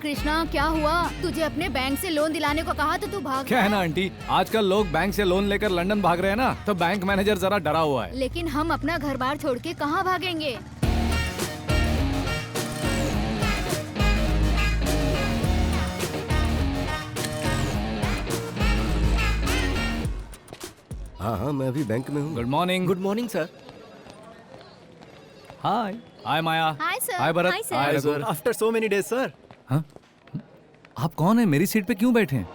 कृष्णा, क्या हुआ? तुझे अपने बैंक से लोन दिलाने को कहा तो तू भाग क्या है गया। ना आंटी, आजकल लोग बैंक से लोन लेकर लंदन भाग रहे हैं ना, तो बैंक मैनेजर जरा डरा हुआ है। लेकिन हम अपना घर बार छोड़ के कहाँ भागेंगे? हाँ हाँ, मैं अभी बैंक में हूँ। Good morning. Good morning sir. Hi hi Maya. Hi sir. Hi Bharat. Hi sir. Hi Raghu. After so many days sir. हाँ? आप कौन है? मेरी सीट पे क्यों बैठे हैं?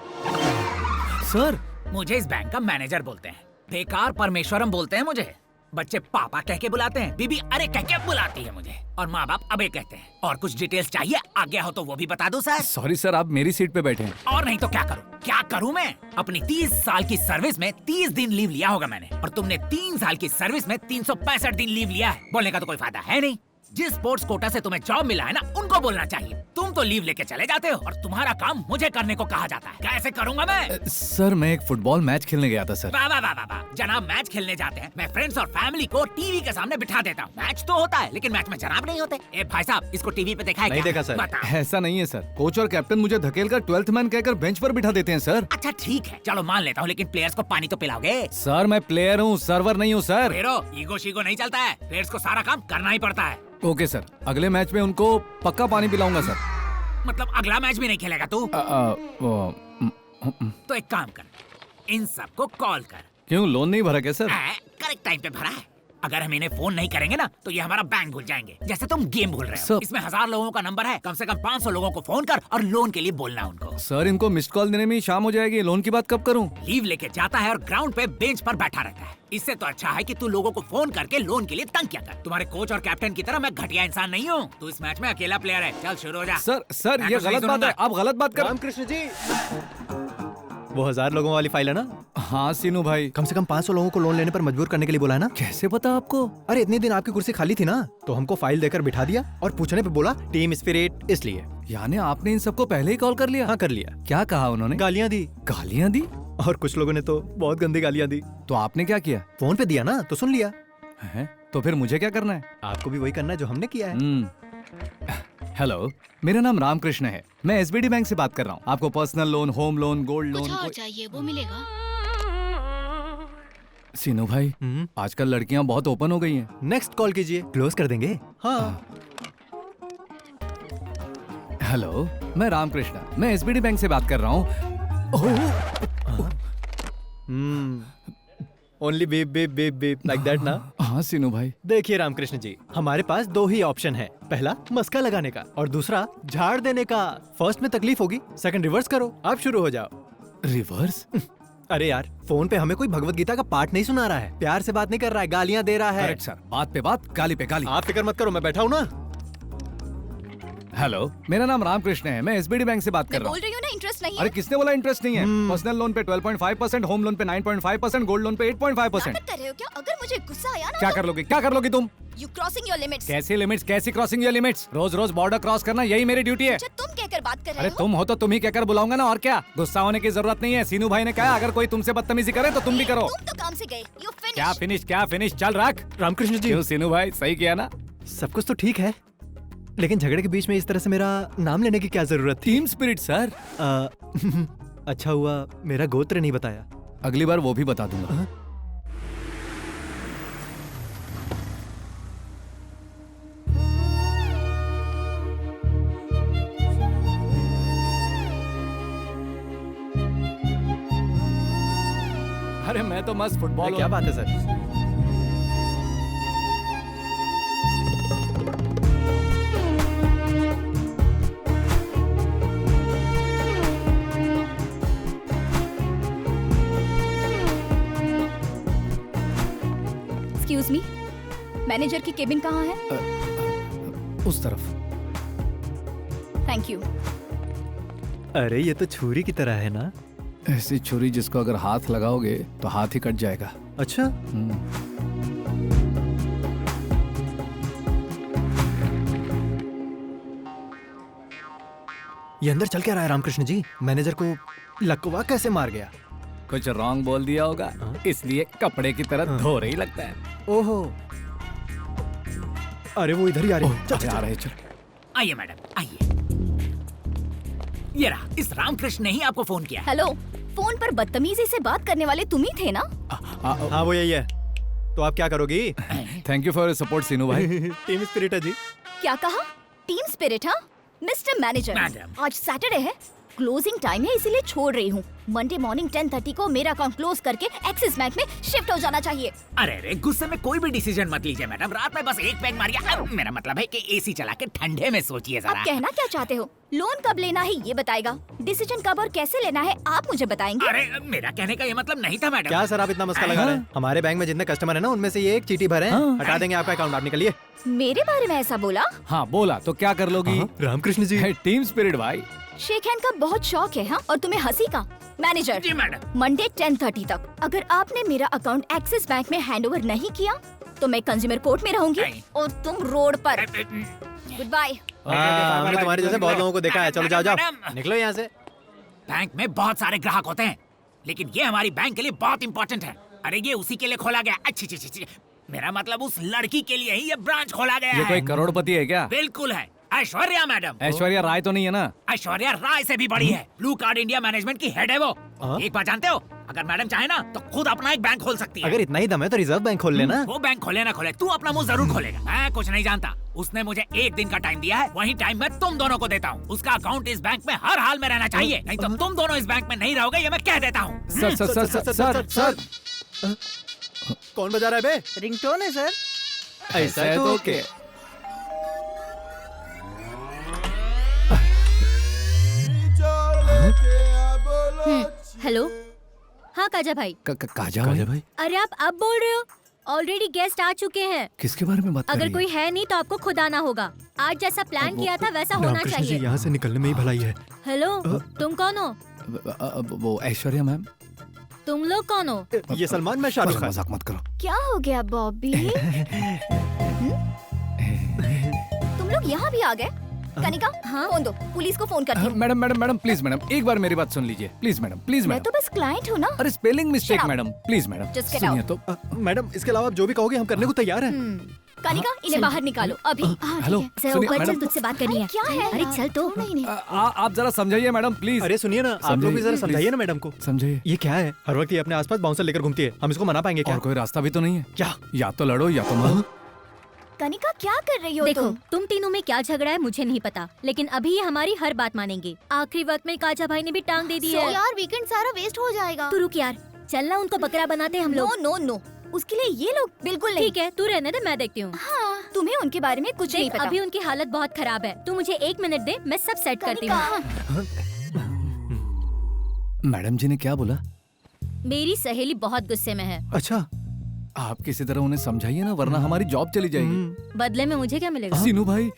सर, मुझे इस बैंक का मैनेजर बोलते हैं। बेकार परमेश्वरम बोलते हैं मुझे। बच्चे पापा कह के बुलाते हैं, बीबी अरे कह के बुलाती है मुझे, और माँ बाप अबे कहते हैं। और कुछ डिटेल्स चाहिए, आगे हो तो वो भी बता दो सर। सॉरी सर, आप मेरी सीट पे बैठे हैं। और नहीं तो क्या करूँ? क्या करूँ मैं? अपनी 30 साल की सर्विस में 30 दिन लीव लिया होगा मैंने, और तुमने 3 साल की सर्विस में 365 दिन लीव लिया है। बोलने का तो कोई फायदा है नहीं। जिस स्पोर्ट्स कोटा से तुम्हें जॉब मिला है ना, उनको बोलना चाहिए। तुम तो लीव लेके चले जाते हो और तुम्हारा काम मुझे करने को कहा जाता है। कैसे करूंगा मैं? सर, मैं एक फुटबॉल मैच खेलने गया था सर। वाह वाह वाह वाह वाह। जनाब मैच खेलने जाते हैं, मैं फ्रेंड्स और फैमिली को टीवी के सामने बिठा देता हूँ। मैच तो होता है, लेकिन मैच में जनाब नहीं होते। ए भाई साहब, इसको टीवी पे देखा है नहीं क्या? देखा सर। बता। ऐसा नहीं है सर, कोच और कैप्टन मुझे धकेलकर 12th मैन कहकर बेंच पर बिठा देते हैं सर। अच्छा ठीक है, चलो मान लेता हूँ, लेकिन प्लेयर्स को पानी तो पिलाओगे? सर, मैं प्लेयर हूँ, सर्वर नहीं हूँ सर। फेरो ईगो शीगो नहीं चलता है, प्लेयर्स को सारा काम करना ही पड़ता है। ओके सर, अगले मैच में उनको पक्का पानी पिलाऊंगा सर। मतलब अगला मैच भी नहीं खेलेगा तू? तो एक काम कर, इन सबको कॉल कर। क्यों, लोन नहीं भरा क्या सर? करेक्ट टाइम पे भरा है। अगर हम इन्हें फोन नहीं करेंगे ना, तो ये हमारा बैंक भूल जाएंगे, जैसे तुम गेम भूल रहे हो। सर- इसमें 1000 लोगों का नंबर है, कम से कम 500 लोगों को फोन कर और लोन के लिए बोलना उनको। सर, इनको मिस्ड कॉल देने में ही शाम हो जाएगी, लोन की बात कब करूं? लीव लेके जाता है और ग्राउंड पे बेंच पर बैठा रहता है। इससे तो अच्छा है कि तू लोगों को फोन करके लोन के लिए तंग किया कर। तुम्हारे कोच और कैप्टन की तरह मैं घटिया इंसान नहीं हूँ। तू इस मैच में अकेला प्लेयर है। चल शुरू हो जा। सर, मैं ये कुछ नहीं गलत बात है, सुनूंगा। आप गलत बात कर। रामकृष्ण जी, वो 1000 लोगों वाली फाइल है ना? हाँ सीनू भाई। कम से कम 500 लोगों को लोन लेने पर मजबूर करने के लिए बोला है ना? कैसे पता आपको? अरे इतने दिन आपकी कुर्सी खाली थी ना, तो हमको फाइल देकर बिठा दिया और पूछने पे बोला टीम स्पिरिट, इसलिए। यानी आपने इन सबको पहले ही कॉल कर लिया? हाँ कर लिया। क्या कहा उन्होंने? गालियाँ दी, गालियाँ दी? और कुछ लोगों ने तो बहुत गंदी गालियाँ दी। तो आपने क्या किया? फोन पे दिया ना, तो सुन लिया। है? तो फिर मुझे क्या करना है? आपको भी वही करना है जो हमने किया है। हेलो, मेरा नाम रामकृष्ण है, मैं एसबीडी बैंक से बात कर रहा हूँ। आपको personal loan, home loan, gold कुछ लोन और चाहिए वो मिलेगा। सीनू भाई, आजकल लड़कियां बहुत ओपन हो गई हैं। नेक्स्ट कॉल कीजिए, क्लोज कर देंगे। हाँ। हेलो, मैं रामकृष्ण, मैं एसबीडी बैंक से बात कर रहा हूँ। Only beep beep beep beep like that ना? हाँ सीनू भाई। देखिए रामकृष्ण जी, हमारे पास 2 ही ऑप्शन है। पहला मस्का लगाने का और दूसरा झाड़ देने का। फर्स्ट में तकलीफ होगी, सेकंड रिवर्स करो। आप शुरू हो जाओ। रिवर्स? अरे यार, फोन पे हमें कोई भगवत गीता का पाठ नहीं सुना रहा है, प्यार से बात नहीं कर रहा है, गालियां दे रहा है। करेक्ट सर, बात पे बात, गाली पे गाली। आप फिक्र मत करो, मैं बैठा हूँ ना। हेलो, मेरा नाम रामकृष्ण है, मैं एसबीडी बैंक से बात कर मैं रहा बोल हूँ। रही हूँ ना, इंटरेस्ट नहीं है। अरे किसने बोला इंटरेस्ट नहीं है? पर्सनल लोन पे 12.5%, होम लोन पे 9.5%, गोल्ड लोन पे 8.5%। नाटक कर रहे हो क्या? अगर मुझे गुस्सा आया ना, क्या कर लोगी? क्या कर लोगी तुम? You crossing your limits. कैसी लिमिट्स? कैसी क्रॉसिंग योर लिमिट्स? रोज रोज बॉर्डर क्रॉस करना, यही मेरी ड्यूटी है। अच्छा, तुम कहकर बात कर रहे अरे हो? तुम हो तो तुम ही कहकर बुलाऊंगा ना, और क्या? गुस्सा होने की जरूरत नहीं है। सीनू भाई ने कहा अगर कोई तुमसे बदतमीजी करे तो तुम भी करो। तुम तो काम से गए। यू क्या फिनिश। फिनिश? चल रख। रामकृष्ण जी, क्यों सीनू भाई, सही किया ना? सब कुछ तो ठीक है, लेकिन झगड़े के बीच में इस तरह से मेरा नाम लेने की क्या जरूरत थी? Team spirit sir. अच्छा हुआ मेरा गोत्र नहीं बताया। अगली बार वो भी बता दूंगा। अरे मैं तो मस्त फुटबॉल। क्या बात है सर? एक्सक्यूज मी, मैनेजर की केबिन कहाँ है? उस तरफ। Thank you. अरे ये तो छुरी की तरह है ना? ऐसी छुरी जिसको अगर हाथ लगाओगे तो हाथ ही कट जाएगा। अच्छा, ये अंदर चल क्या रहा है रामकृष्ण जी? मैनेजर को लकवा कैसे मार गया? कुछ रॉन्ग बोल दिया होगा, इसलिए कपड़े की तरह धो रही लगता है। ओहो, अरे वो इधर ही आ रही है। आ रहे, चल। आइए मैडम, आइए। ये रहा, इस रामकृष्ण ने ही आपको फोन किया। हेलो, फोन पर बदतमीजी से बात करने वाले तुम ही थे ना? हाँ वो यही है। तो आप क्या करोगी? थैंक यू फॉर सपोर्ट सीनू भाई। टीम स्पिरिट है जी। क्या कहा? Team spirit? हाँ मिस्टर मैनेजर, मैडम। आज सैटरडे है, क्लोजिंग टाइम है, इसीलिए छोड़ रही हूँ। मंडे मॉर्निंग 10:30 को मेरा अकाउंट क्लोज करके एक्सिस बैंक में शिफ्ट हो जाना चाहिए। अरे रे, गुस्से में कोई भी डिसीजन मत लीजिए मैडम। रात में बस एक पैग मारिए। मेरा मतलब है कि एसी चला के ठंडे में सोचिए जरा। आप कहना क्या चाहते हो? लोन कब लेना है ये बताएगा, डिसीजन कब और कैसे लेना है आप मुझे बताएंगे। अरे मेरा कहने का ये मतलब नहीं था मैडम। क्या सर आप इतना मस्का लगा रहे हैं? हमारे बैंक में जितने कस्टमर है ना, उनमें से ये एक चीटी भरे हैं। हटा देंगे आपका अकाउंट, आप निकलिए। मेरे बारे में ऐसा बोला? हाँ बोला तो क्या कर लोगी? रामकृष्ण जी। टीम स्पिरिट भाई। शेक हैंड का बहुत शौक है हाँ, और तुम्हें हंसी का? मैनेजर जी मैडम। मंडे 10:30 तक अगर आपने मेरा अकाउंट एक्सिस बैंक में हैंडओवर नहीं किया तो मैं कंज्यूमर कोर्ट में रहूंगी नहीं। और तुम रोड पर। Good bye. हमने तुम्हारे जैसे बहुत लोगों को देखा है। चलो जाओ जाओ, मैडम। निकलो यहाँ से। बैंक में बहुत सारे ग्राहक होते हैं, लेकिन ये हमारी बैंक के लिए बहुत इंपॉर्टेंट है। अरे ये उसी के लिए खोला गया। अच्छी अच्छी अच्छी, मेरा मतलब उस लड़की के लिए ही ये ब्रांच खोला गया ये है। कोई करोड़पति है क्या? बिल्कुल है, ऐश्वर्या मैडम। ऐश्वर्या राय तो नहीं है ना? ऐश्वर्या राय से भी बड़ी है। ब्लू कार्ड इंडिया मैनेजमेंट की हेड है वो। एक बात जानते हो, अगर मैडम चाहे ना तो खुद अपना एक बैंक खोल सकती है। अगर इतना ही दम है तो रिजर्व बैंक खोल लेना। वो बैंक खोले ना खोले, तू अपना मुंह जरूर खोलेगा। मैं कुछ नहीं जानता। उसने मुझे एक दिन का टाइम दिया है, वही टाइम मैं तुम दोनों को देता हूँ। उसका अकाउंट इस बैंक में हर हाल में रहना चाहिए, नहीं तो तुम दोनों इस बैंक में नहीं रहोगे, ये मैं कह देता हूँ। Sir sir sir sir sir sir कौन बजा रहा है बे? रिंगटोन है सर। ऐसा है तो ओके। हेलो। हाँ काजा भाई। काजा भाई? अरे आप अब बोल रहे हो? ऑलरेडी गेस्ट आ चुके हैं। किसके बारे में बात कर अगर रही कोई है नहीं तो आपको खुद आना होगा। आज जैसा प्लान किया था वैसा होना रामकृष्ण जी, चाहिए। यहाँ से निकलने में ही भलाई है। हेलो, तुम कौन हो? वो ऐश्वर्या मैम। तुम लोग कौन हो? ये सलमान, मैं शाहरुख खान। मजाक मत करो। क्या हो गया बॉबी? तुम लोग यहाँ भी आ गए? कनिका, फोन दो, पुलिस को फोन करती हूँ। Madam madam madam please madam, एक बार मेरी बात सुन लीजिए प्लीज मैडम, प्लीज मैं मैडम। तो बस क्लाइंट हूँ ना। अरे spelling mistake Shut up. Madam, please madam Just get सुनिए out. तो। मैडम इसके अलावा आप जो भी कहोगे हम करने को तैयार हैं। कनिका, इन्हें बाहर निकालो अभी। हेलो जरा सुनिए ऊपर चल, मैडम, तुझसे बात करनी है। क्या है? अरे चल तो। नहीं आप जरा समझाइए मैडम प्लीज। अरे सुनिए ना, आप लोग भी जरा समझाइए ना मैडम को। समझाइए। ये क्या है? हर वक्त ये अपने आसपास बाउंसर लेकर घूमती है, हम इसको मना पाएंगे क्या? और कोई रास्ता भी तो नहीं है क्या? या तो लड़ो या तो मरो। कनिका, क्या कर रही हो देखो, तुम? तुम तीनों में क्या झगड़ा है मुझे नहीं पता, लेकिन अभी ये हमारी हर बात मानेंगे। आखिरी वक्त में काजा भाई ने भी टांग दे दी है। यार वीकेंड सारा वेस्ट हो जाएगा। तू रुक यार, चलना उनको बकरा बनाते हम नो लोग। नो नो, उसके लिए ये लोग बिल्कुल नहीं। ठीक है, तू रहने दे, मैं देखती हूँ। हाँ, तुम्हें उनके बारे में कुछ नहीं देख, पता। अभी उनकी हालत बहुत खराब है। तू मुझे 1 मिनट दे, मैं सब सेट करती हूँ। मैडम जी ने क्या बोला? मेरी सहेली बहुत गुस्से में है। अच्छा, आप किसी तरह उन्हें समझाइए ना, वरना हमारी जॉब चली जाएगी। बदले में मुझे क्या मिलेगा? सीनू भाई।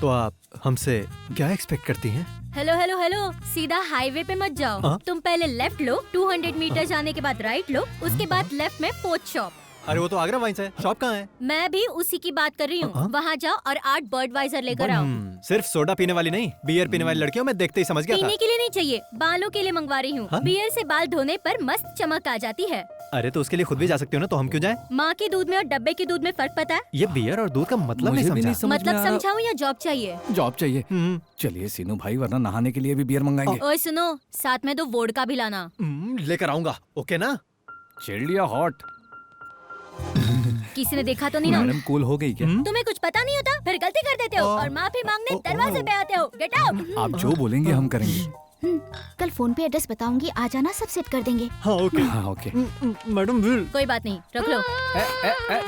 तो आप हमसे क्या एक्सपेक्ट करती हैं? हेलो हेलो हेलो, सीधा हाईवे पे मत जाओ। तुम पहले लेफ्ट लो, 200 मीटर जाने के बाद राइट लो, उसके बाद लेफ्ट में पोस्ट शॉप। अरे वो तो आगरा वाइन्स है, शॉप कहाँ है? मैं भी उसी की बात कर रही हूँ। वहाँ जाओ और 8 बर्डवाइजर लेकर आओ। सिर्फ सोडा पीने वाली नहीं, बियर पीने वाली लड़कियों में देखते ही समझ गया था। पीने के लिए नहीं चाहिए, बालों के लिए मंगवा रही हूँ। बियर से बाल धोने पर मस्त चमक आ जाती है। अरे तो उसके लिए खुद भी जा सकते हो ना, तो हम क्यों जाएं? माँ के दूध में और डब्बे के दूध में फर्क पता है? ये बियर और दूध का मतलब मुझे भी नहीं नहीं समझा। समझ में मतलब आ रहा। समझाऊँ या जॉब चाहिए? जॉब चाहिए। चलिए सीनू भाई, वरना नहाने के लिए भी बियर मंगाएंगे। ओए सुनो, साथ में 2 वोडका भी लाना। लेकर आऊंगा, ओके ना? चिल्ड या हॉट? किसी ने देखा तो नहीं ना? मैडम कूल हो गई क्या? तुम्हें कुछ पता नहीं होता, फिर गलती कर देते हो और माफी मांगने दरवाजे पे आते हो। Get out. आप जो बोलेंगे हम करेंगे। कल फोन पे एड्रेस बताऊंगी, आ जाना, सब सेट कर देंगे। हाँ ओके। हाँ ओके। Madam will. कोई बात नहीं, रख लो।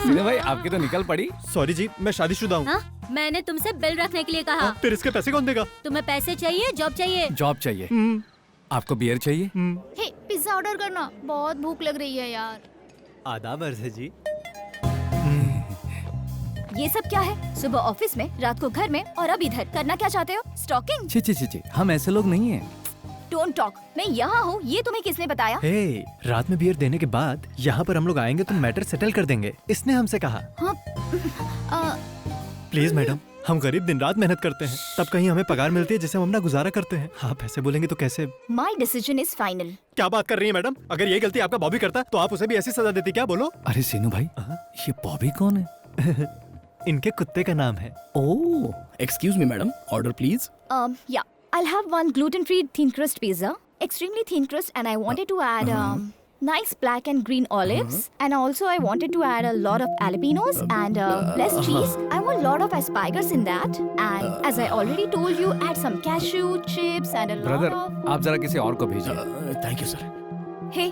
सीनू भाई आपकी तो निकल पड़ी। सॉरी जी, मैं शादीशुदा हूँ। हाँ, मैंने तुमसे बिल रखने के लिए कहा। फिर इसके पैसे कौन देगा? तुम्हें पैसे चाहिए, जॉब चाहिए? जॉब चाहिए। आपको बियर चाहिए? हे, पिज्जा ऑर्डर करना, बहुत भूख लग रही है यार। आदाब अर्ज है जी। ये सब क्या है? सुबह ऑफिस में, रात को घर में, और अब इधर। करना क्या चाहते हो? स्टॉकिंग? छी छी छी छी, हम ऐसे लोग नहीं हैं। Don't talk. मैं यहाँ हूँ, ये तुम्हें किसने बताया? हे, रात में बियर देने के बाद यहाँ पर हम लोग आएंगे तो मैटर सेटल कर देंगे, इसने हमसे कहा। हाँ, प्लीज मैडम, हम गरीब दिन रात मेहनत करते हैं, तब कहीं हमें पगार मिलती है जिससे हम अपना गुजारा करते हैं। आप ऐसे बोलेंगे तो कैसे? My decision is final. क्या बात कर रही है मैडम? अगर ये गलती आपका बॉबी करता तो आप उसे भी ऐसी सजा देती क्या? बोलो। अरे सीनू भाई, ये बॉबी कौन है? इनके कुत्ते का नाम है। Oh, excuse me madam, order please. Yeah I'll have one gluten-free thin crust pizza, extremely thin crust, and I wanted to add nice black and green olives, and also I wanted to add a lot of jalapenos and less cheese. I want a lot of asparagus in that, and as I already told you, add some cashew chips and a lot brother of. आप जरा किसी और को भेजिए। Thank you sir. Hey,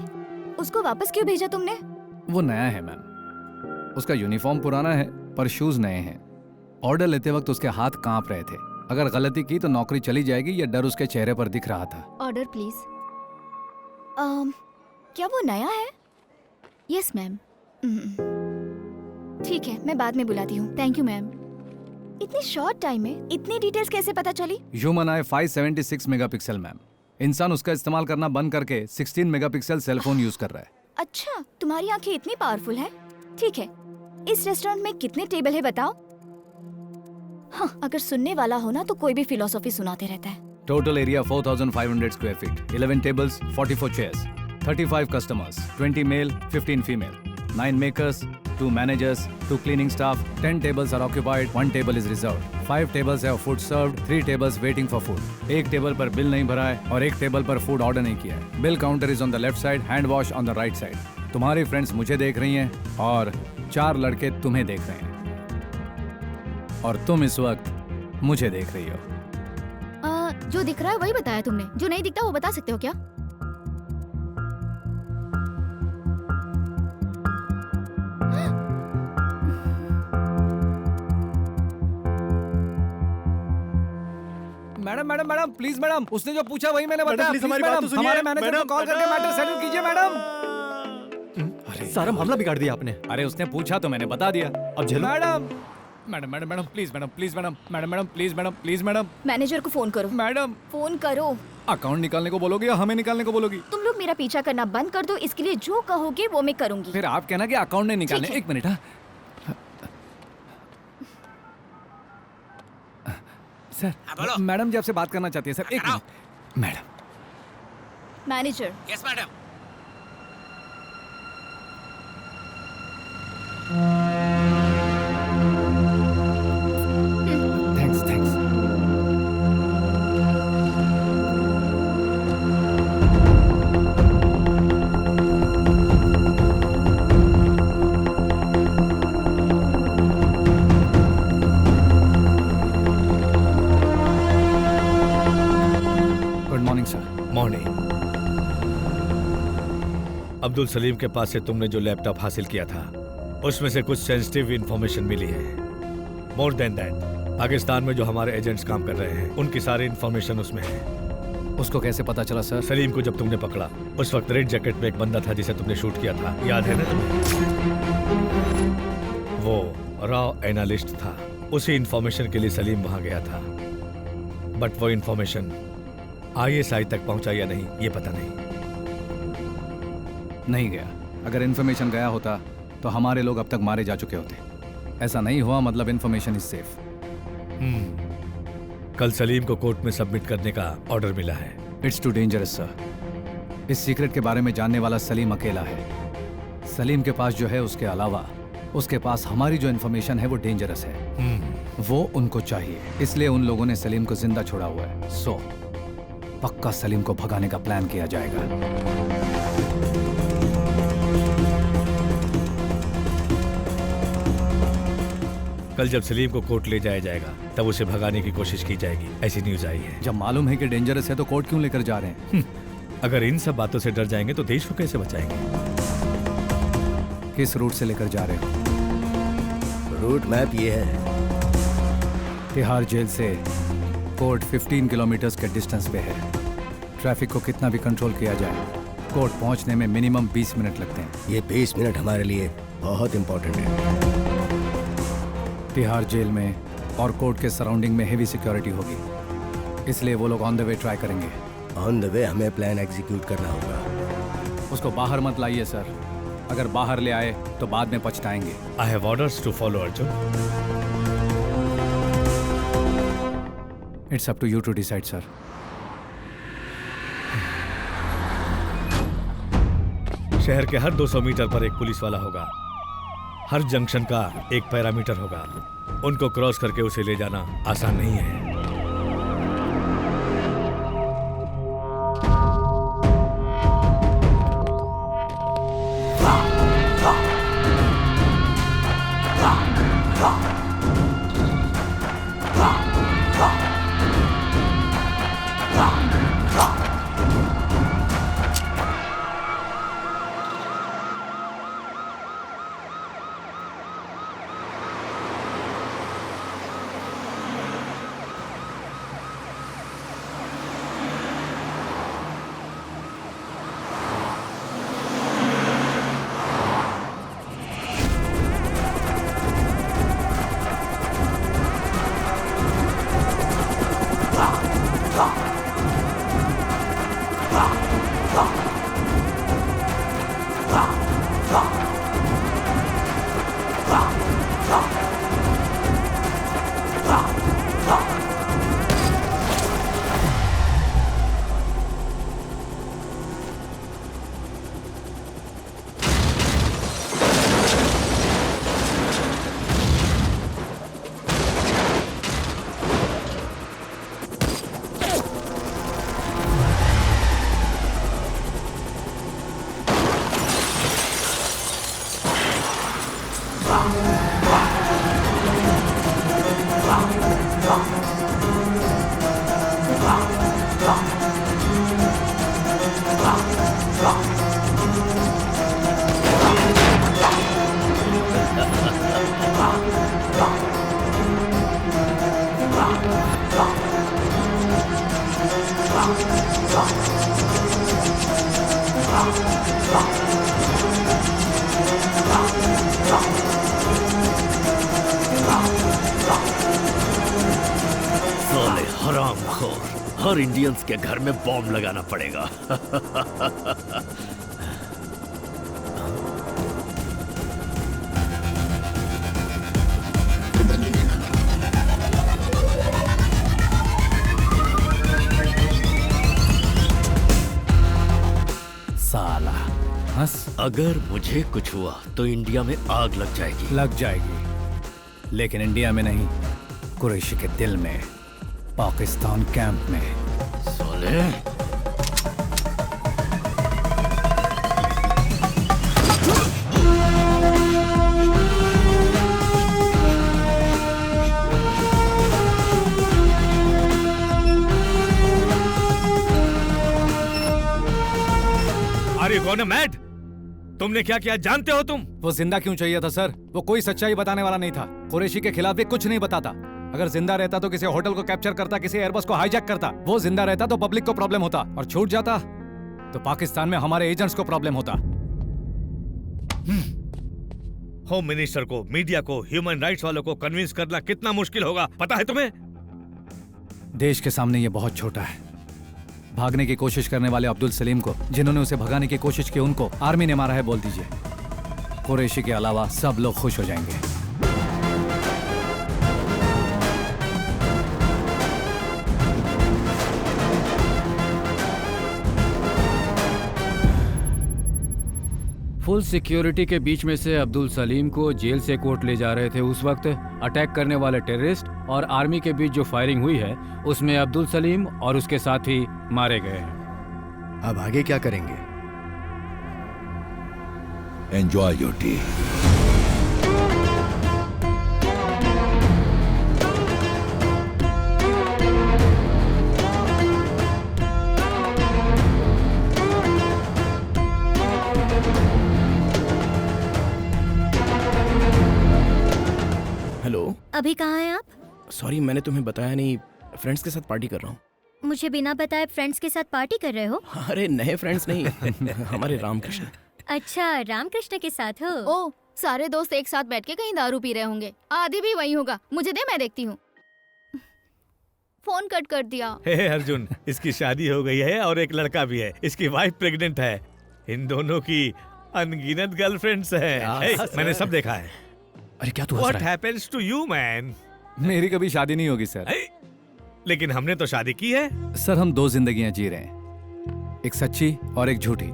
उसको वापस क्यों भेजा तुमने? वो नया है मैम, उसका यूनिफॉर्म पुराना है पर शूज नए हैं। ऑर्डर लेते वक्त उसके हाथ कांप रहे थे। अगर गलती की तो नौकरी चली जाएगी, ये डर उसके चेहरे पर दिख रहा था। Order please. क्या वो नया है? Yes ma'am. ठीक है, मैं बाद में बुलाती हूँ। Thank you ma'am. इतनी शॉर्ट टाइम में इतनी डिटेल्स कैसे पता चली? ह्यूमन आई 576 मेगापिक्सल मैम। इंसान उसका इस्तेमाल करना बंद करके 16 मेगापिक्सल सेलफोन यूज कर रहा है। अच्छा, तुम्हारी आंखें इतनी पावरफुल हैं? ठीक है, इस रेस्टोरेंट में कितने टेबल है बताओ? हाँ, अगर सुनने वाला हो ना तो कोई भी फिलोसॉफी सुनाते रहता है। Total area 4500 square feet, 11 tables, 44 chairs, 35 customers, 20 male, 15 female, 9 makers, 2 managers, 2 cleaning staff, 10 tables are occupied, 1 table is reserved, 5 tables have food served, 3 tables waiting for food. एक टेबल पर बिल नहीं भरा है और एक टेबल पर फूड ऑर्डर नहीं किया है। Bill counter is on the left side, hand wash on the right side. तुम्हारी फ्रेंड्स मुझे देख रही हैं और 4 लड़के तुम्हें देख रहे हैं और तुम इस वक्त मुझे देख रही हो। जो दिख रहा है वही बताया तुमने, जो नहीं दिखता वो बता सकते हो क्या? Madam madam madam please madam, उसने जो पूछा वही मैंने बताया। प्लीज हमारी बात तो सुनिए। हमारे मैनेजर को मैडम, कॉल करके मैटर सेटल कीजिए मैडम। सारा मामला बिगाड़ दिया आपने। अरे उसने पूछा तो मैंने बता दिया। अब झेलो। Madam madam madam madam please madam, please madam, madam madam please madam, please madam, manager को फोन करो। मैडम फोन करो। अकाउंट निकालने को बोलोगी या हमें निकालने को बोलोगी? तुम लोग मेरा पीछा करना बंद कर दो, इसके लिए जो कहोगे वो मैं करूंगी। फिर आप कहना कि अकाउंट नहीं निकालने। ठीक है। एक मिनट। हाँ सर, बोलो। मैडम जी आपसे बात करना चाहती है सर। एक कराओ। Minute madam. Manager, yes madam. Thanks thanks. Good morning sir. Morning. Abdul Salim के पास से तुमने जो लैपटॉप हासिल किया था उसमें से कुछ सेंसिटिव इंफॉर्मेशन मिली है। मोर देन दैट, पाकिस्तान में जो हमारे एजेंट्स काम कर रहे हैं उनकी सारी इंफॉर्मेशन उसमें है। उसको कैसे पता चला सर? सलीम को जब तुमने पकड़ा उस वक्त रेड जैकेट में एक बंदा था जिसे तुमने शूट किया था, याद है ना तुम्हें? वो रॉ एनालिस्ट था। उसी इंफॉर्मेशन के लिए सलीम वहां गया था, बट वो इंफॉर्मेशन ISI तक पहुंचा या नहीं ये पता नहीं। नहीं गया। अगर इन्फॉर्मेशन गया होता तो हमारे लोग अब तक मारे जा चुके होते। ऐसा नहीं हुआ, मतलब इन्फॉर्मेशन इज सेफ। कल सलीम को कोर्ट में सबमिट करने का ऑर्डर मिला है। It's too dangerous sir. इस सीक्रेट के बारे में जानने वाला सलीम अकेला है। सलीम के पास जो है उसके अलावा उसके पास हमारी जो इन्फॉर्मेशन है वो डेंजरस है। वो उनको चाहिए, इसलिए उन लोगों ने सलीम को जिंदा छोड़ा हुआ है। सो पक्का सलीम को भगाने का प्लान किया जाएगा। कल जब सलीम को कोर्ट ले जाया जाएगा तब उसे भगाने की कोशिश की जाएगी, ऐसी न्यूज आई है। जब मालूम है कि डेंजरस है तो कोर्ट क्यों लेकर जा रहे हैं? अगर इन सब बातों से डर जाएंगे तो देश को कैसे बचाएंगे? किस रूट से लेकर जा रहे हो? रूट मैप ये है। तिहाड़ जेल से कोर्ट 15 किलोमीटर के डिस्टेंस पे है। ट्रैफिक को कितना भी कंट्रोल किया जाए, कोर्ट पहुंचने में मिनिमम 20 मिनट लगते हैं। ये 20 मिनट हमारे लिए बहुत इंपॉर्टेंट है। तिहाड़ जेल में और कोर्ट के सराउंडिंग में हेवी सिक्योरिटी होगी, इसलिए वो लोग ऑन द वे ट्राई करेंगे। ऑन द वे हमें प्लान एग्जीक्यूट करना होगा। उसको बाहर मत लाइए सर। अगर बाहर ले आए तो बाद में पछताएंगे। I have orders to follow Arjun. It's up to you to decide sir. शहर के हर 200 मीटर पर एक पुलिस वाला होगा। हर जंक्शन का एक पैरामीटर होगा। उनको क्रॉस करके उसे ले जाना आसान नहीं है। साले हरामखोर, हर इंडियंस के घर में बॉम्ब लगाना पड़ेगा। साला हंस। अगर मुझे कुछ हुआ तो इंडिया में आग लग जाएगी। लग जाएगी, लेकिन इंडिया में नहीं, कुरैशी के दिल में, पाकिस्तान कैंप में। साले अरे कौन है मैड? तुमने क्या किया जानते हो तुम? वो जिंदा क्यों चाहिए था सर? वो कोई सच्चाई बताने वाला नहीं था। कुरैशी के खिलाफ भी कुछ नहीं बताता। अगर जिंदा रहता तो किसी होटल को कैप्चर करता, किसी एयरबस को हाईजैक करता। वो जिंदा रहता तो पब्लिक को प्रॉब्लम होता, और छूट जाता तो पाकिस्तान में हमारे एजेंट्स को प्रॉब्लम होता। होम मिनिस्टर को, मीडिया को, ह्यूमन राइट्स वालों को कन्विंस करना कितना मुश्किल होगा पता है तुम्हें? देश के सामने ये बहुत छोटा है। भागने की कोशिश करने वाले अब्दुल सलीम को, जिन्होंने उसे भगाने की कोशिश की, उनको आर्मी ने मारा है बोल दीजिए। कुरैशी के अलावा सब लोग खुश हो जाएंगे। फुल सिक्योरिटी के बीच में से अब्दुल सलीम को जेल से कोर्ट ले जा रहे थे। उस वक्त अटैक करने वाले टेररिस्ट और आर्मी के बीच जो फायरिंग हुई है उसमें अब्दुल सलीम और उसके साथी मारे गए हैं। अब आगे क्या करेंगे? Enjoy your T. हेलो, अभी कहाँ हैं आप? सॉरी मैंने तुम्हें बताया नहीं, फ्रेंड्स के साथ पार्टी कर रहा हूँ। मुझे बिना बताए फ्रेंड्स के साथ पार्टी कर रहे हो? अरे नए फ्रेंड्स नहीं, हमारे रामकृष्ण। अच्छा, रामकृष्ण के साथ हो? ओ, सारे दोस्त एक साथ बैठ के कहीं दारू पी रहे होंगे। आदि भी वही होगा। मुझे दे, मैं देखती हूँ। फोन कट कर दिया। हे अर्जुन, इसकी शादी हो गई है और एक लड़का भी है। इसकी वाइफ प्रेग्नेंट है। इन दोनों की अनगिनत गर्लफ्रेंड्स हैं। मैंने सब देखा है। अरे क्या तू हंस What रहा है? happens to you, man? मेरी कभी शादी नहीं होगी सर। लेकिन हमने तो शादी की है। सर, हम दो जिंदगियां जी रहे हैं, एक सच्ची और एक झूठी।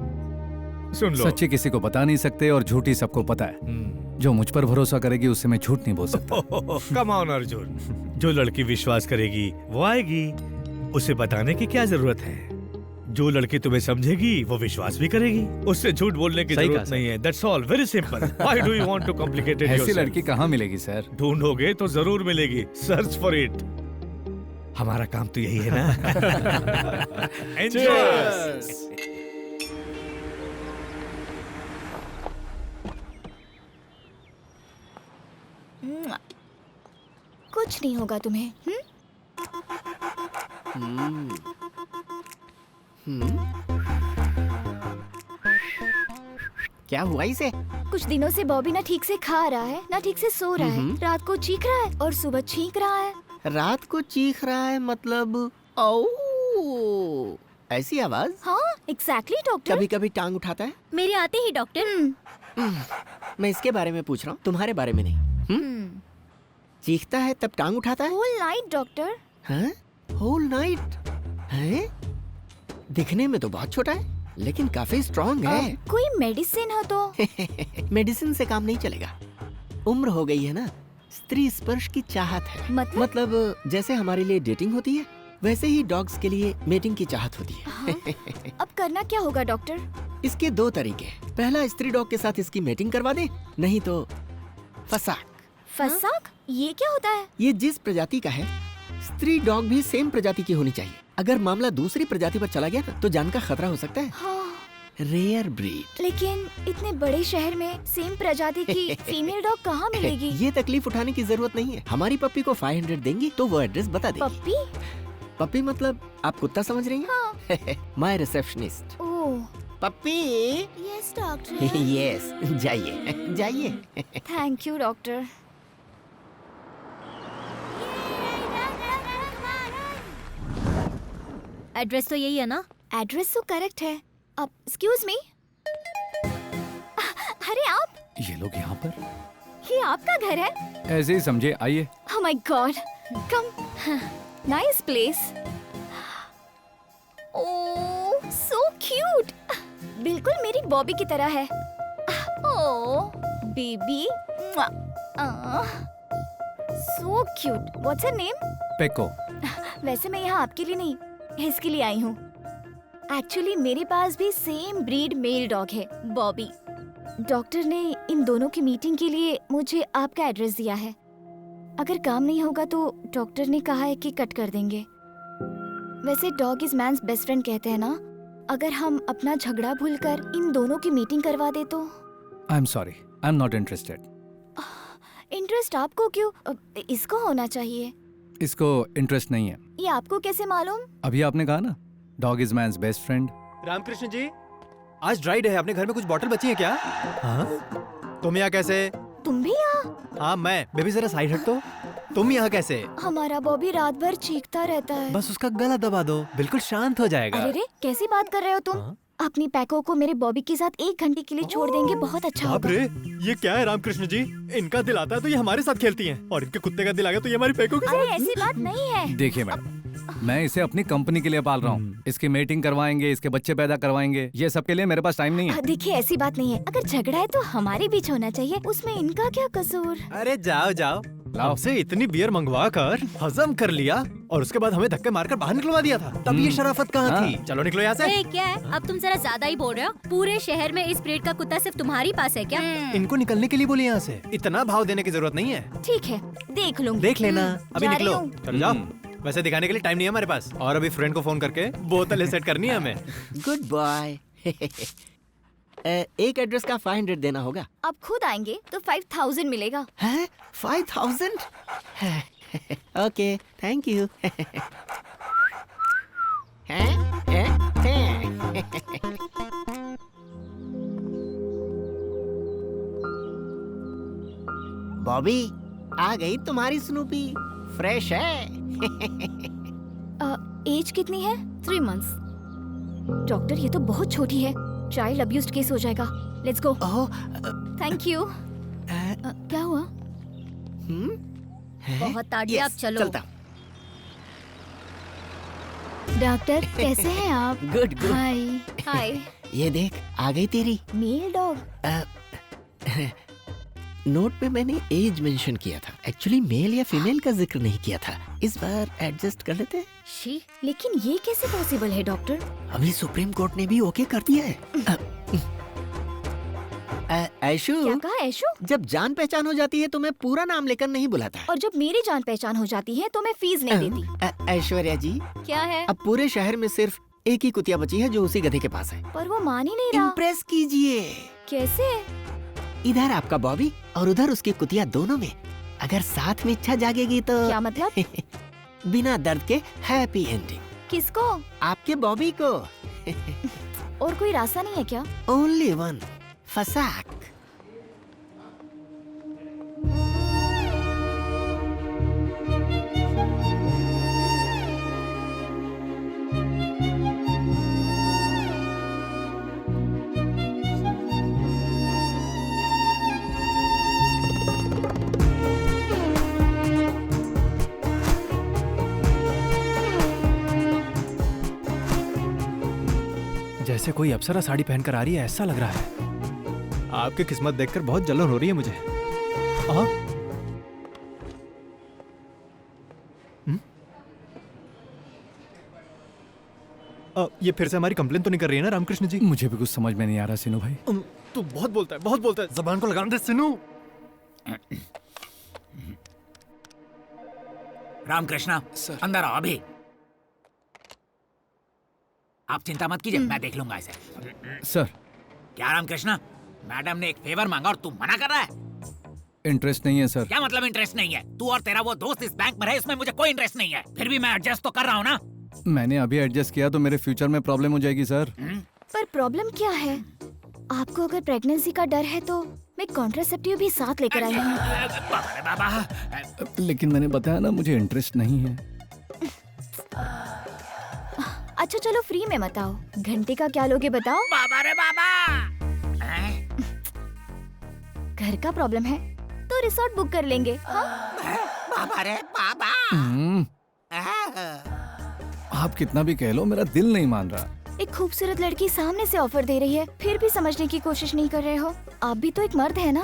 सुन लो, सच्ची किसी को बता नहीं सकते और झूठी सबको पता है। जो मुझ पर भरोसा करेगी उससे मैं झूठ नहीं बोल सकता। कम ऑन अर्जुन, जो लड़की विश्वास करेगी वो आएगी। उसे बताने की क्या जरूरत है? जो लड़की तुम्हें समझेगी वो विश्वास भी करेगी, उससे झूठ बोलने की सही जरूरत कहा, नहीं है। That's all, very simple. Why do you want to complicate it ऐसी योरसेल्फ? लड़की कहाँ मिलेगी सर? ढूंढोगे तो जरूर मिलेगी, सर्च फॉर इट। हमारा काम तो यही है ना। एंजॉय। कुछ नहीं होगा तुम्हें। क्या हुआ इसे? कुछ दिनों से बॉबी ना ठीक से खा रहा है ना ठीक से सो रहा है। रात को चीख रहा है और सुबह छींक रहा है। रात को चीख रहा है मतलब? ओ, ऐसी आवाज? हाँ एग्जैक्टली डॉक्टर। कभी कभी टांग उठाता है। मेरे आते ही डॉक्टर। मैं इसके बारे में पूछ रहा हूँ, तुम्हारे बारे में नहीं। चीखता है तब टांग उठाता है? Whole night doctor. हाँ? Whole night? हैं? दिखने में तो बहुत छोटा है लेकिन काफी स्ट्रॉन्ग है। कोई मेडिसिन हो तो? मेडिसिन से काम नहीं चलेगा। उम्र हो गई है ना, स्त्री स्पर्श की चाहत है। मतलब जैसे हमारे लिए डेटिंग होती है वैसे ही डॉग्स के लिए मेटिंग की चाहत होती है। हाँ? अब करना क्या होगा डॉक्टर? इसके दो तरीके। पहला, स्त्री डॉग के साथ इसकी मेटिंग करवा दे, नहीं तो फसाक। फसाक? ये क्या होता है? ये जिस प्रजाति का है, स्त्री डॉग भी सेम प्रजाति की होनी चाहिए। अगर मामला दूसरी प्रजाति पर चला गया ना तो जान का खतरा हो सकता है। हाँ। Rare breed. लेकिन इतने बड़े शहर में सेम प्रजाति की फीमेल डॉग कहाँ मिलेगी? ये तकलीफ उठाने की जरूरत नहीं है। हमारी पप्पी को 500 देंगी तो वो एड्रेस बता देगी। पप्पी? पप्पी मतलब आप कुत्ता समझ रही हैं? हाँ। My receptionist. Oh puppy. Yes doctor. Yes, जाइए जाइए। Thank you doctor. एड्रेस तो यही है ना? एड्रेस तो करेक्ट है। अब एक्सक्यूज मी, अरे आप? ये लोग यहाँ पर? ये आपका घर है? ऐसे ही समझे, आइए। Oh my God, come, nice place. Oh, so cute. बिल्कुल मेरी बॉबी की तरह है। Oh, baby. So cute. What's her name? Phaco. वैसे मैं यहाँ आपके लिए नहीं, इसके लिए आई हूँ। एक्चुअली मेरे पास भी सेम ब्रीड मेल डॉग है, बॉबी। डॉक्टर ने इन दोनों की मीटिंग के लिए मुझे आपका एड्रेस दिया है। अगर काम नहीं होगा तो डॉक्टर ने कहा है कि कट कर देंगे। वैसे dog is man's best friend कहते हैं ना। अगर हम अपना झगड़ा भूलकर इन दोनों की मीटिंग करवा दे तो? I am sorry, I am not interested. Interest आपको क्यों? इसको होना चाहिए। इसको इंटरेस्ट नहीं है। ये आपको कैसे मालूम? अभी आपने कहा ना, dog is man's best friend. Ramakrishna ji, आज ड्राई डे है, अपने घर में कुछ बॉटल बची है क्या? हाँ? तुम यहाँ कैसे? तुम भी यहाँ? हाँ मैं। बेबी जरा साइड हट तो। तुम यहाँ कैसे? हमारा बॉबी रात भर चीखता रहता है। बस उसका गला दबा दो, बिल्कुल शांत हो जाएगा। अरे रे, कैसी बात कर रहे हो तुम? हाँ? अपनी पैको को मेरे बॉबी के साथ 1 घंटे के लिए छोड़ देंगे, बहुत अच्छा बाप होगा। रे, ये क्या है रामकृष्ण जी? इनका दिल आता है तो ये हमारे साथ खेलती हैं, और इनके कुत्ते का दिल आ गया तो ये हमारी पैको के अरे साथ। ऐसी बात नहीं है। देखिए मैडम, मैं इसे अपनी कंपनी के लिए पाल रहा हूँ। इसकी मेटिंग करवाएंगे, इसके बच्चे पैदा करवाएंगे, ये सब के लिए मेरे पास टाइम नहीं है। देखिए ऐसी बात नहीं है। अगर झगड़ा है तो हमारे बीच होना चाहिए, उसमें इनका क्या कसूर? अरे जाओ जाओ, आपसे इतनी बियर मंगवा कर हजम कर लिया और उसके बाद हमें धक्के मारकर बाहर निकलवा दिया था। तब ये शराफत कहाँ थी? चलो निकलो यहाँ से। ए, क्या है? अब तुम जरा ज्यादा ही बोल रहे हो। पूरे शहर में इस ब्रीड का कुत्ता सिर्फ तुम्हारी पास है क्या? इनको निकलने के लिए बोले यहाँ से। इतना भाव देने की जरूरत नहीं है। ठीक है, देख लूंगी। देख लेना, अभी जा रही निकलो। हूँ। चलो जाओ। वैसे दिखाने के लिए टाइम नहीं है हमारे पास, और अभी फ्रेंड को फोन करके बोतलें सेट करनी है हमें। Good boy. एक एड्रेस का 500 देना होगा। आप खुद आएंगे तो 5000 मिलेगा। है 5000? Okay, thank you. बॉबी, आ गई तुम्हारी स्नूपी। फ्रेश है। एज कितनी है? 3 months। डॉक्टर ये तो बहुत छोटी है, चाइल्ड अब्यूज केस हो जाएगा। Let's go. Thank you. क्या हुआ? बहुत ताड़ी, आप चलो। चलता। डॉक्टर कैसे हैं आप? Good good. Hi hi. ये देख, आ गई तेरी मेल डॉग। नोट में मैंने एज मेंशन किया था, एक्चुअली मेल या फीमेल का जिक्र नहीं किया था। इस बार एडजस्ट कर लेते हैं। शी, लेकिन ये कैसे पॉसिबल है डॉक्टर? अभी सुप्रीम कोर्ट ने भी ओके कर दिया है। ऐशु, क्या कहा ऐशु? जब जान पहचान हो जाती है तो मैं पूरा नाम लेकर नहीं बुलाता। और जब मेरी जान पहचान हो जाती है तो मैं फीस नहीं देती। ऐश्वर्या जी, क्या है? अब पूरे शहर में सिर्फ एक ही कुतिया बची है जो उसी गधे के पास है। पर वो मान ही नहीं रहा। इम्प्रेस कीजिए। कैसे? इधर आपका बॉबी और उधर उसकी कुतिया, दोनों में अगर साथ में इच्छा जागेगी तो क्या मतलब? बिना दर्द के हैप्पी एंडिंग। किसको? आपके बॉबी को। और कोई रास्ता नहीं है क्या? ओनली वन, फसाक। जैसे कोई अप्सरा साड़ी पहनकर आ रही है ऐसा लग रहा है। आपकी किस्मत देखकर बहुत जलन हो रही है मुझे। ये फिर से हमारी कंप्लेन तो नहीं कर रही है ना रामकृष्ण जी? मुझे भी कुछ समझ में नहीं आ रहा सिनू भाई। तू बहुत बोलता है, बहुत बोलता है। जबान को लगाने दे सिनू। रामकृष्णा, अंदर आओ अभी। आप चिंता मत कीजिए, मैं देख लूंगा इसे। सर। क्या रामकृष्णा, मैडम ने एक फेवर मांगा और तू मना कर रहा है? इंटरेस्ट नहीं है सर। क्या मतलब इंटरेस्ट नहीं है? तू और तेरा वो दोस्त इस बैंक में रहे, इसमें मुझे कोई इंटरेस्ट नहीं है। फिर भी मैं एडजस्ट तो कर रहा हूँ ना। मैंने अभी एडजस्ट किया तो मेरे फ्यूचर में प्रॉब्लम हो जाएगी सर। पर प्रॉब्लम क्या है? आपको अगर प्रेगनेंसी का डर है तो मैं कॉन्ट्रासेप्टिव भी साथ लेकर आई हूँ। बाबा, लेकिन मैंने बताया ना मुझे इंटरेस्ट नहीं है। अच्छा चलो फ्री में मत आओ। घंटे का क्या लोगे बताओ? बाबा रे बाबा। घर का प्रॉब्लम है तो रिसोर्ट बुक कर लेंगे। हाँ? बाबा रे बाबा। आप कितना भी कह लो मेरा दिल नहीं मान रहा। एक खूबसूरत लड़की सामने से ऑफर दे रही है, फिर भी समझने की कोशिश नहीं कर रहे हो। आप भी तो एक मर्द है ना।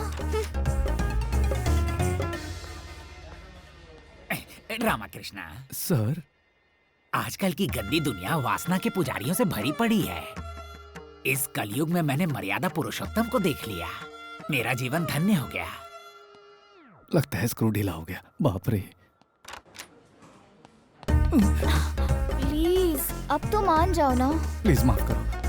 रामाकृष्णा सर, आजकल की गंदी दुनिया वासना के पुजारियों से भरी पड़ी है। इस कलयुग में मैंने मर्यादा पुरुषोत्तम को देख लिया। मेरा जीवन धन्य हो गया। लगता है स्क्रू ढीला हो गया। बाप रे। प्लीज अब तो मान जाओ ना। प्लीज माफ करो।